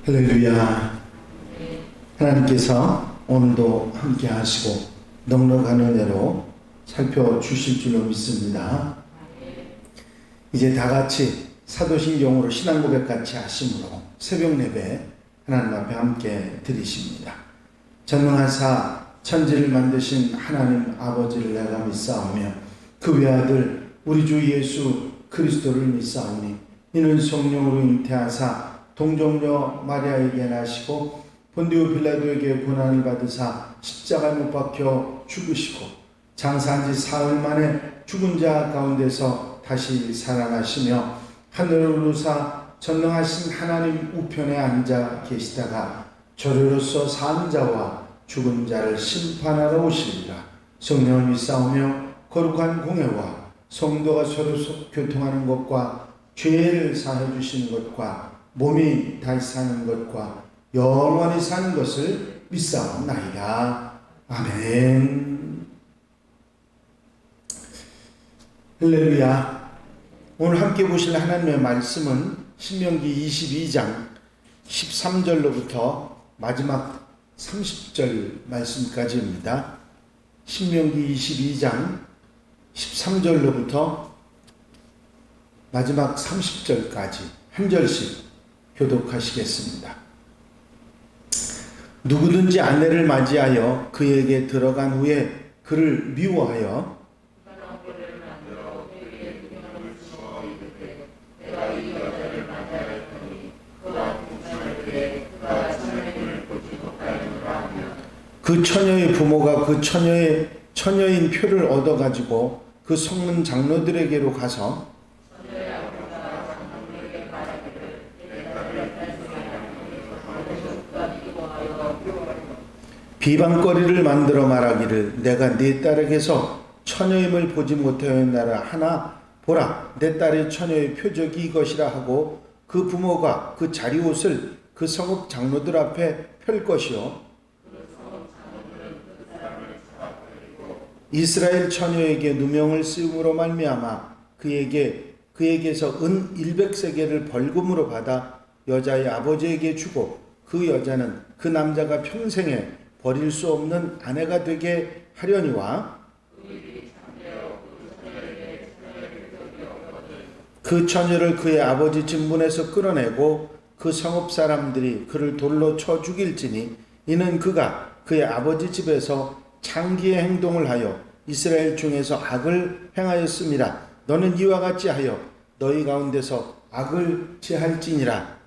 할렐루야. 하나님께서 오늘도 함께 하시고 넉넉한 은혜로 살펴주실 줄로 믿습니다. 이제 다같이 사도신경으로 신앙 고백같이 하심으로 새벽 예배 하나님 앞에 함께 드리십니다. 전능하사 천지를 만드신 하나님 아버지를 내가 믿사오며 그 외아들 우리 주 예수 그리스도를 믿사오니 이는 성령으로 잉태하사 동정녀 마리아에게 나시고 본디오 빌라도에게 고난을 받으사 십자가에 못 박혀 죽으시고 장사한 지 사흘 만에 죽은 자 가운데서 다시 살아나시며 하늘을 오르사 전능하신 하나님 우편에 앉아 계시다가 저리로서 사는 자와 죽은 자를 심판하러 오시리라. 성령을 믿사오며 거룩한 공회와 성도가 서로 교통하는 것과 죄를 사해 주시는 것과 몸이 다시 사는 것과 영원히 사는 것을 믿사옵나이다. 아멘. 할렐루야. 오늘 함께 보실 하나님의 말씀은 신명기 22장 13절로부터 마지막 30절 말씀까지입니다. 신명기 22장 13절로부터 마지막 30절까지 한 절씩 교독하시겠습니다. 누구든지 아내를 맞이하여 그에게 들어간 후에 그를 미워하여 그 처녀의 부모가 그 처녀인 표를 얻어가지고 그 성문 장로들에게로 가서 비방거리를 만들어 말하기를 내가 네 딸에게서 처녀임을 보지 못하였나라 하나 보라 내 딸의 처녀의 표적이 이것이라 하고 그 부모가 그 자리옷을 그 성읍 장로들 앞에 펼 것이요 이스라엘 처녀에게 누명을 씌움으로 말미암아 그에게서 은 100세겔을 벌금으로 받아 여자의 아버지에게 주고 그 여자는 그 남자가 평생에 버릴 수 없는 아내가 되게 하려니와 그 처녀를 그의 아버지 진문에서 끌어내고 그 성읍 사람들이 그를 돌로 쳐 죽일지니 이는 그가 그의 아버지 집에서 창기의 행동을 하여 이스라엘 중에서 악을 행하였음이라. 너는 이와 같이 하여 너희 가운데서 악을 제할지니라.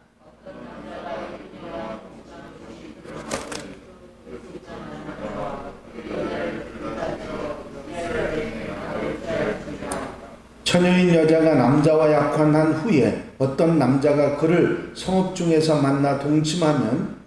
처녀인 여자가 남자와 약혼한 후에 어떤 남자가 그를 성읍 중에서 만나 동침하면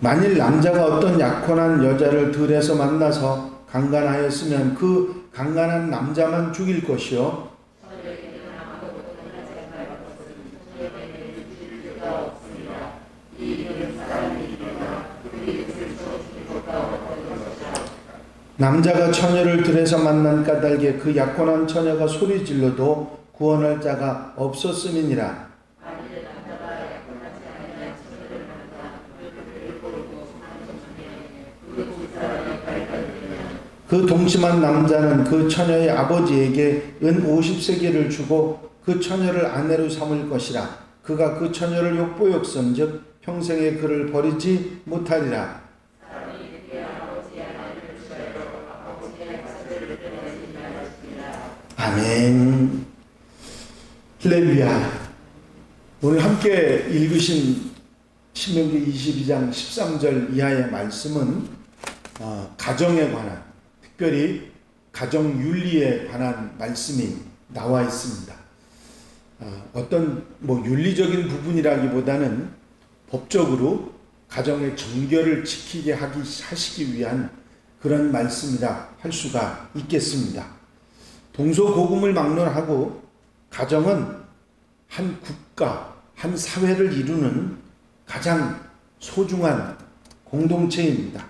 만일 남자가 어떤 약혼한 여자를 들에서 만나서 강간하였으면 그 강간한 남자만 죽일 것이요 남자가 처녀를 들에서 만난 까닭에 그 약혼한 처녀가 소리 질러도 구원할 자가 없었음이니라. 그 동침한 남자는 그 처녀의 아버지에게 은 50세겔을 주고 그 처녀를 아내로 삼을 것이라. 그가 그 처녀를 욕보욕선즉 평생에 그를 버리지 못하리라. 아멘. 할렐루야. 오늘 함께 읽으신 신명기 22장 13절 이하의 말씀은 가정에 관한 특별히 가정윤리에 관한 말씀이 나와 있습니다. 어떤 윤리적인 부분이라기보다는 법적으로 가정의 정결을 지키게 하시기 위한 그런 말씀이라 할 수가 있겠습니다. 동서고금을 막론하고 가정은 한 국가, 한 사회를 이루는 가장 소중한 공동체입니다.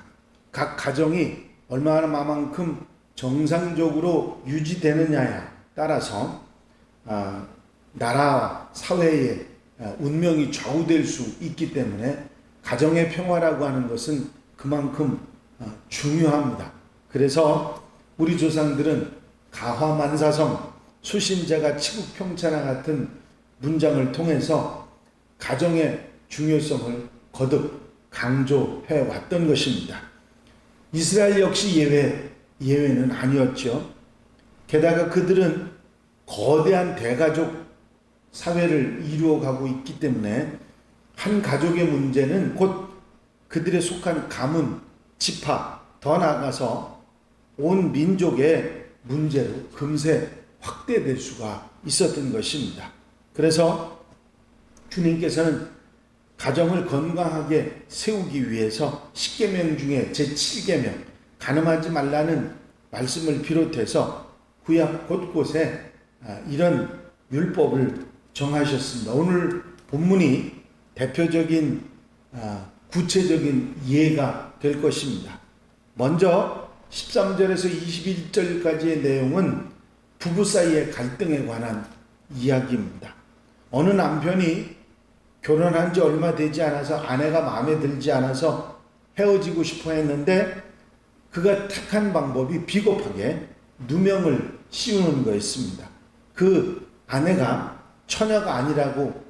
각 가정이 얼마만큼 정상적으로 유지되느냐에 따라서 나라 사회의 운명이 좌우될 수 있기 때문에 가정의 평화라고 하는 것은 그만큼 중요합니다. 그래서 우리 조상들은 가화만사성, 수신자가 치국평천하 같은 문장을 통해서 가정의 중요성을 거듭 강조해 왔던 것입니다. 이스라엘 역시 예외는 아니었죠. 게다가 그들은 거대한 대가족 사회를 이루어가고 있기 때문에 한 가족의 문제는 곧 그들의 속한 가문, 지파, 더 나아가서 온 민족의 문제로 금세 확대될 수가 있었던 것입니다. 그래서 주님께서는 가정을 건강하게 세우기 위해서 10계명 중에 제7계명 간음하지 말라는 말씀을 비롯해서 구약 곳곳에 이런 율법을 정하셨습니다. 오늘 본문이 대표적인 구체적인 예가 될 것입니다. 먼저 13절에서 21절까지의 내용은 부부 사이의 갈등에 관한 이야기입니다. 어느 남편이 결혼한 지 얼마 되지 않아서 아내가 마음에 들지 않아서 헤어지고 싶어 했는데 그가 택한 방법이 비겁하게 누명을 씌우는 거였습니다. 그 아내가 처녀가 아니라고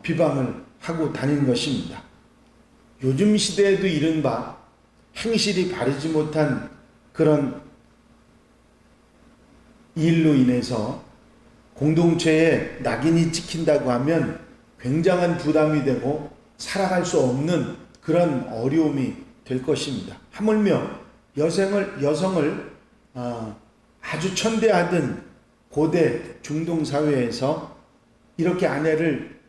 비방을 하고 다닌 것입니다. 요즘 시대에도 이른바 행실이 바르지 못한 그런 일로 인해서 공동체에 낙인이 찍힌다고 하면 굉장한 부담이 되고 살아갈 수 없는 그런 어려움이 될 것입니다. 하물며 여성을 아주 천대하던 고대 중동 사회에서 이렇게 아내를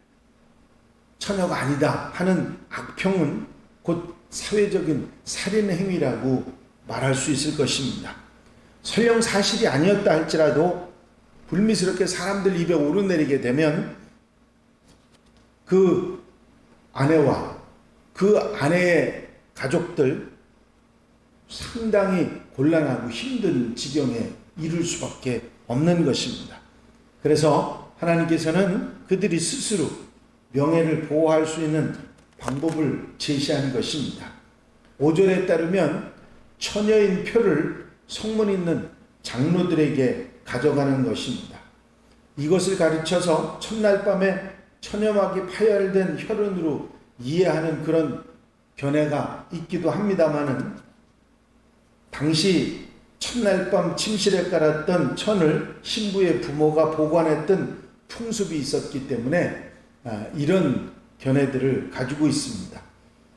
처녀가 아니다 하는 악평은 곧 사회적인 살인 행위라고 말할 수 있을 것입니다. 설령 사실이 아니었다 할지라도 불미스럽게 사람들 입에 오르내리게 되면 그 아내와 그 아내의 가족들 상당히 곤란하고 힘든 지경에 이를 수밖에 없는 것입니다. 그래서 하나님께서는 그들이 스스로 명예를 보호할 수 있는 방법을 제시한 것입니다. 5절에 따르면 처녀인 표를 성문 있는 장로들에게 가져가는 것입니다. 이것을 가르쳐서 첫날 밤에 처녀막이 파열된 혈흔으로 이해하는 그런 견해가 있기도 합니다마는 당시 첫날 밤 침실에 깔았던 천을 신부의 부모가 보관했던 풍습이 있었기 때문에 이런 견해들을 가지고 있습니다.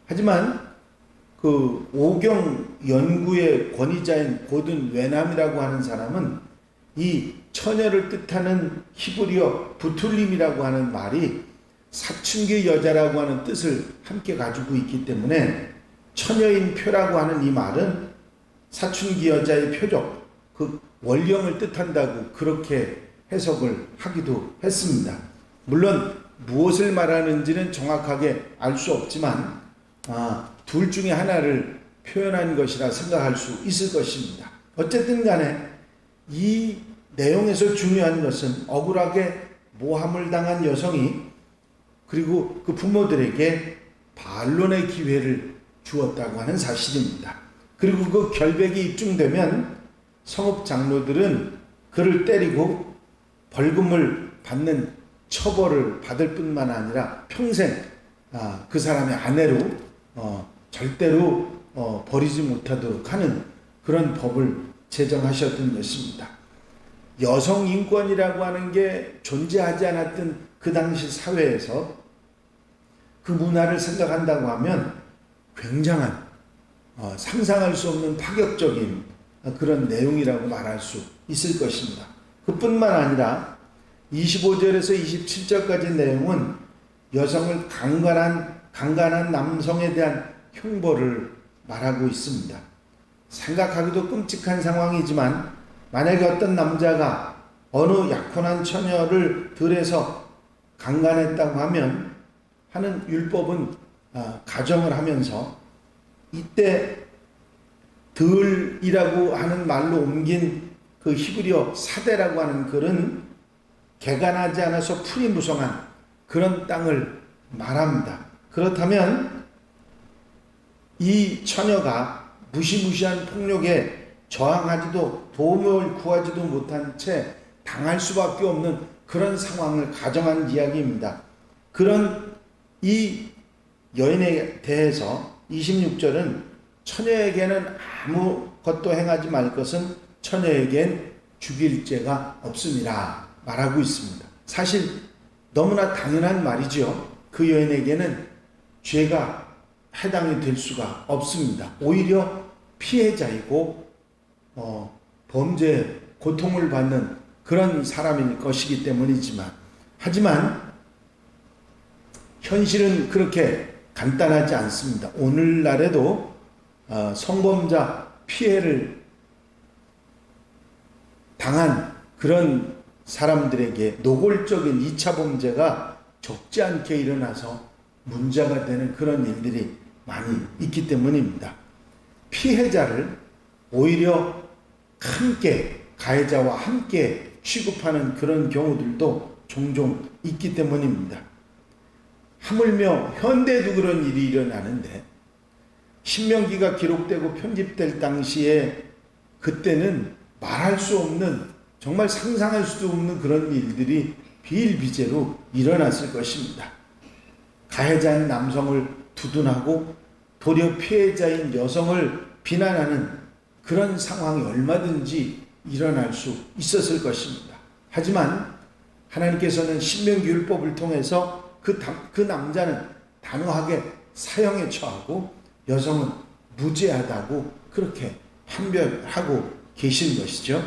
하지만 그 오경 연구의 권위자인 고든 웨남이라고 하는 사람은 이 처녀를 뜻하는 히브리어 부툴림이라고 하는 말이 사춘기 여자라고 하는 뜻을 함께 가지고 있기 때문에 처녀인 표라고 하는 이 말은 사춘기 여자의 표적, 그 원령을 뜻한다고 그렇게 해석을 하기도 했습니다. 물론 무엇을 말하는지는 정확하게 알 수 없지만 둘 중에 하나를 표현한 것이라 생각할 수 있을 것입니다. 어쨌든 간에 이 내용에서 중요한 것은 억울하게 모함을 당한 여성이 그리고 그 부모들에게 반론의 기회를 주었다고 하는 사실입니다. 그리고 그 결백이 입증되면 성읍 장로들은 그를 때리고 벌금을 받는 처벌을 받을 뿐만 아니라 평생 그 사람의 아내로 절대로 버리지 못하도록 하는 그런 법을 제정하셨던 것입니다. 여성 인권이라고 하는 게 존재하지 않았던 그 당시 사회에서 그 문화를 생각한다고 하면 굉장한 상상할 수 없는 파격적인 그런 내용이라고 말할 수 있을 것입니다. 그뿐만 아니라 25절에서 27절까지 내용은 여성을 강간한 남성에 대한 형벌을 말하고 있습니다. 생각하기도 끔찍한 상황이지만 만약에 어떤 남자가 어느 약혼한 처녀를 들에서 강간했다고 하는 율법은 가정을 하면서 이때 들이라고 하는 말로 옮긴 그 히브리어 사대라고 하는 글은 개간하지 않아서 풀이 무성한 그런 땅을 말합니다. 그렇다면 이 처녀가 무시무시한 폭력에 저항하지도 도움을 구하지도 못한 채 당할 수밖에 없는 그런 상황을 가정한 이야기입니다. 그런 이 여인에 대해서 26절은 처녀에게는 아무것도 행하지 말 것은 처녀에겐 죽일 죄가 없음이라 말하고 있습니다. 사실 너무나 당연한 말이죠. 그 여인에게는 죄가 해당이 될 수가 없습니다. 오히려 피해자이고 범죄 고통을 받는 그런 사람일 것이기 때문이지만, 하지만 현실은 그렇게 간단하지 않습니다. 오늘날에도 성범죄 피해를 당한 그런 사람들에게 노골적인 2차 범죄가 적지 않게 일어나서 문제가 되는 그런 일들이 많이 있기 때문입니다. 피해자를 오히려 함께 가해자와 함께 취급하는 그런 경우들도 종종 있기 때문입니다. 하물며 현대에도 그런 일이 일어나는데, 신명기가 기록되고 편집될 당시에 그때는 말할 수 없는, 정말 상상할 수도 없는 그런 일들이 비일비재로 일어났을 것입니다. 가해자인 남성을 두둔하고 도리어 피해자인 여성을 비난하는 그런 상황이 얼마든지 일어날 수 있었을 것입니다. 하지만 하나님께서는 신명기 율법을 통해서 그 남자는 단호하게 사형에 처하고 여성은 무죄하다고 그렇게 판별하고 계신 것이죠.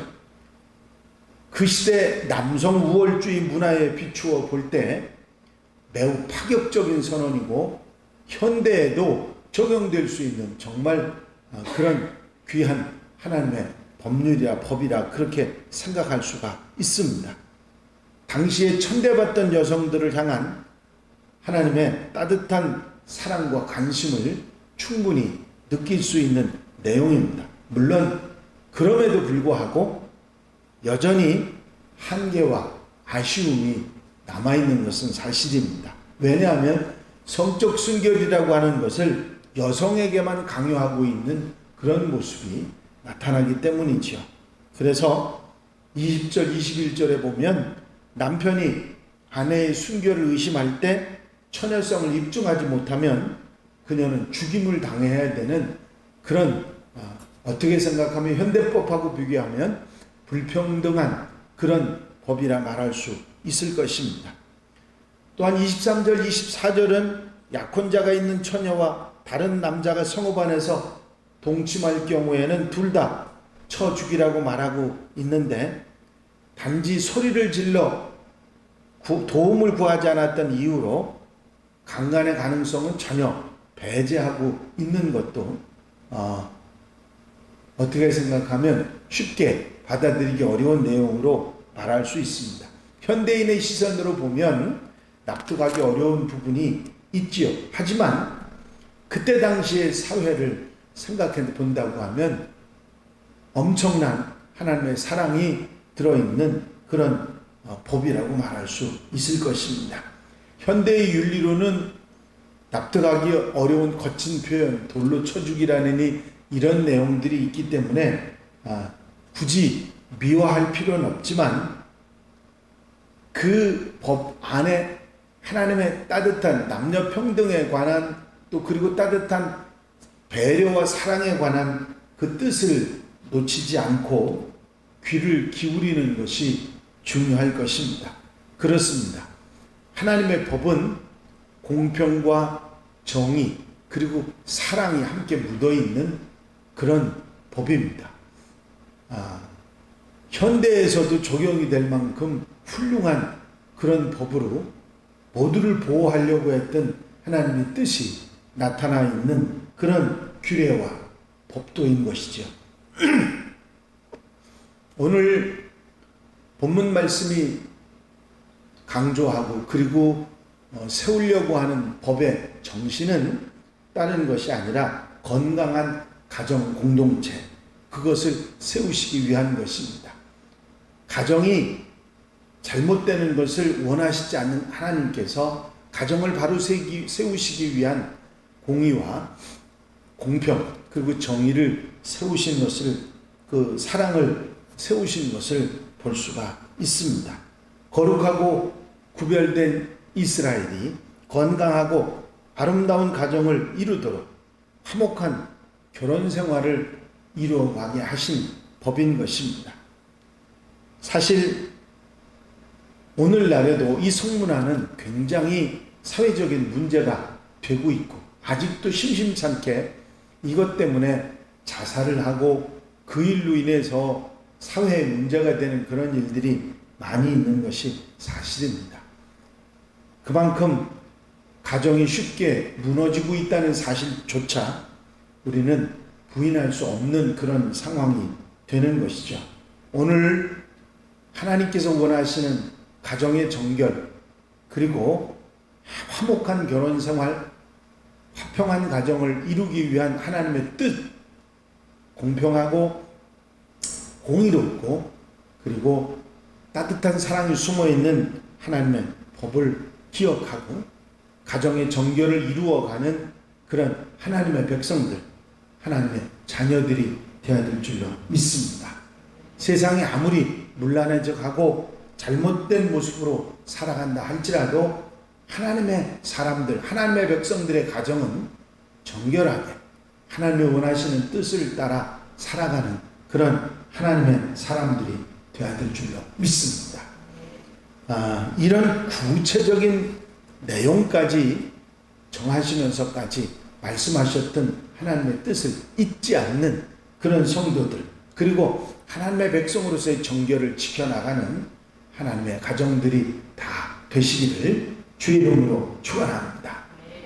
그 시대 남성 우월주의 문화에 비추어 볼 때 매우 파격적인 선언이고 현대에도 적용될 수 있는 정말 그런 귀한 하나님의 법률이라 법이라 그렇게 생각할 수가 있습니다. 당시에 천대받던 여성들을 향한 하나님의 따뜻한 사랑과 관심을 충분히 느낄 수 있는 내용입니다. 물론 그럼에도 불구하고 여전히 한계와 아쉬움이 남아있는 것은 사실입니다. 왜냐하면 성적 순결이라고 하는 것을 여성에게만 강요하고 있는 그런 모습이 나타나기 때문이지요. 그래서 20절, 21절에 보면 남편이 아내의 순결을 의심할 때 처녀성을 입증하지 못하면 그녀는 죽임을 당해야 되는 그런, 어떻게 생각하면 현대법하고 비교하면 불평등한 그런 법이라 말할 수 있을 것입니다. 또한 23절, 24절은 약혼자가 있는 처녀와 다른 남자가 성읍 안에서 동침할 경우에는 둘 다 쳐 죽이라고 말하고 있는데, 단지 소리를 질러 도움을 구하지 않았던 이유로 강간의 가능성은 전혀 배제하고 있는 것도 어떻게 생각하면 쉽게 받아들이기 어려운 내용으로 말할 수 있습니다. 현대인의 시선으로 보면 납득하기 어려운 부분이 있지요. 하지만 그때 당시의 사회를 생각해 본다고 하면 엄청난 하나님의 사랑이 들어있는 그런 법이라고 말할 수 있을 것입니다. 현대의 윤리로는 납득하기 어려운 거친 표현, 돌로 쳐 죽이라느니 이런 내용들이 있기 때문에 굳이 미화할 필요는 없지만 그 법 안에 하나님의 따뜻한 남녀 평등에 관한, 또 그리고 따뜻한 배려와 사랑에 관한 그 뜻을 놓치지 않고 귀를 기울이는 것이 중요할 것입니다. 그렇습니다. 하나님의 법은 공평과 정의 그리고 사랑이 함께 묻어있는 그런 법입니다. 현대에서도 적용이 될 만큼 훌륭한 그런 법으로 모두를 보호하려고 했던 하나님의 뜻이 나타나 있는 그런 규례와 법도인 것이죠. 오늘 본문 말씀이 강조하고 그리고 세우려고 하는 법의 정신은 다른 것이 아니라 건강한 가정 공동체, 그것을 세우시기 위한 것입니다. 가정이 잘못되는 것을 원하시지 않는 하나님께서 가정을 바로 세우시기 위한 공의와 공평 그리고 정의를 세우신 것을, 그 사랑을 세우신 것을 볼 수가 있습니다. 거룩하고 구별된 이스라엘이 건강하고 아름다운 가정을 이루도록 화목한 결혼 생활을 이루어가게 하신 법인 것입니다. 사실 오늘날에도 이 성문화는 굉장히 사회적인 문제가 되고 있고 아직도 심심찮게 이것 때문에 자살을 하고 그 일로 인해서 사회에 문제가 되는 그런 일들이 많이 있는 것이 사실입니다. 그만큼 가정이 쉽게 무너지고 있다는 사실조차 우리는 부인할 수 없는 그런 상황이 되는 것이죠. 오늘 하나님께서 원하시는 가정의 정결 그리고 화목한 결혼생활, 화평한 가정을 이루기 위한 하나님의 뜻, 공평하고 공의롭고 그리고 따뜻한 사랑이 숨어있는 하나님의 법을 기억하고 가정의 정결을 이루어가는 그런 하나님의 백성들, 하나님의 자녀들이 되어야 될 줄로 믿습니다. 세상이 아무리 문란해져가고 잘못된 모습으로 살아간다 할지라도 하나님의 사람들, 하나님의 백성들의 가정은 정결하게 하나님의 원하시는 뜻을 따라 살아가는 그런 하나님의 사람들이 되어야 될 줄로 믿습니다. 이런 구체적인 내용까지 정하시면서까지 말씀하셨던 하나님의 뜻을 잊지 않는 그런 성도들, 그리고 하나님의 백성으로서의 정결을 지켜나가는 하나님의 가정들이 다 되시기를 주의 이름으로 축원합니다.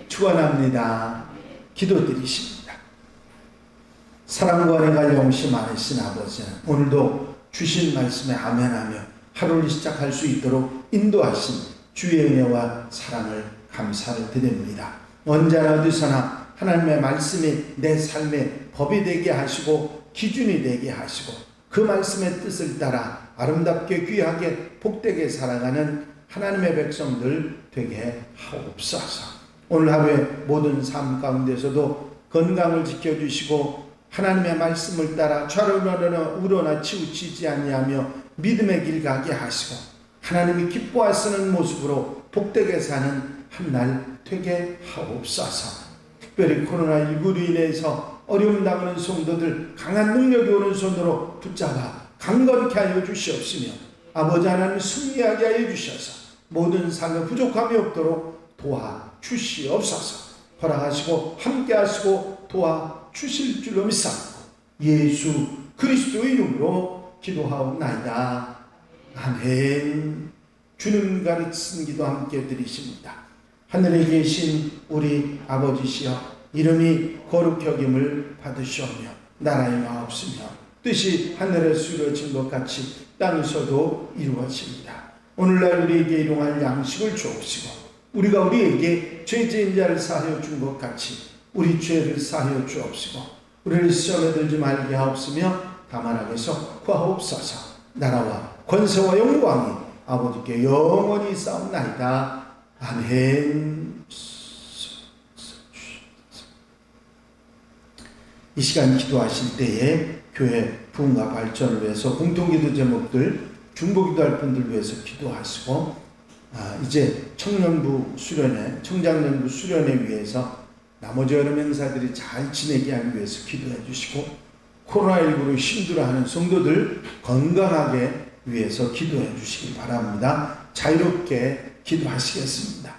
축원합니다. 기도드리십니다. 사랑과 은혜가 영시 많으신 아버지, 오늘도 주신 말씀에 아멘하며 하루를 시작할 수 있도록 인도하신 주의 은혜와 사랑을 감사를 드립니다. 언제나 어디서나 하나님의 말씀이 내 삶의 법이 되게 하시고 기준이 되게 하시고 그 말씀의 뜻을 따라 아름답게 귀하게 복되게 살아가는 하나님의 백성들 되게 하옵소서. 오늘 하루의 모든 삶 가운데서도 건강을 지켜주시고 하나님의 말씀을 따라 좌로나 우로나 치우치지 아니하며 믿음의 길 가게 하시고 하나님이 기뻐하시는 모습으로 복되게 사는 한 날 되게 하옵소서. 특별히 코로나19로 인해서 어려움 당하는 성도들 강한 능력이 오는 손으로 붙잡아 강건케 하여 주시옵시며 아버지 하나님 승리하게 하여 주셔서 모든 삶에 부족함이 없도록 도와주시옵소서. 허락하시고 함께하시고 도와주실 줄로 믿사옵고 예수 그리스도의 이름으로 기도하옵나이다. 아멘. 주님 가르친 기도 함께 드리십니다. 하늘에 계신 우리 아버지시여, 이름이 거룩히 여김을 받으시오며 나라의 마옵시며 뜻이 하늘에서 이루어진 것 같이 땅에서도 이루어집니다. 오늘날 우리에게 일용할 양식을 주옵시고 우리가 우리에게 죄지은 자를 사하여 준 것 같이 우리 죄를 사하여 주옵시고 우리를 시험에 들지 말게 하옵시며 다만 악에서 구하옵소서. 나라와 권세와 영광이 아버지께 영원히 싸움나이다. 아멘. 이 시간 기도하실 때에 교회 부흥과 발전을 위해서 공통기도 제목들 중보기도할 분들 위해서 기도하시고 이제 청년부 수련회, 청장년부 수련회 위해서 나머지 여러 행사들이 잘 지내게 하기 위해서 기도해 주시고 코로나19로 힘들어하는 성도들 건강하게 위해서 기도해 주시기 바랍니다. 자유롭게 기도하시겠습니다.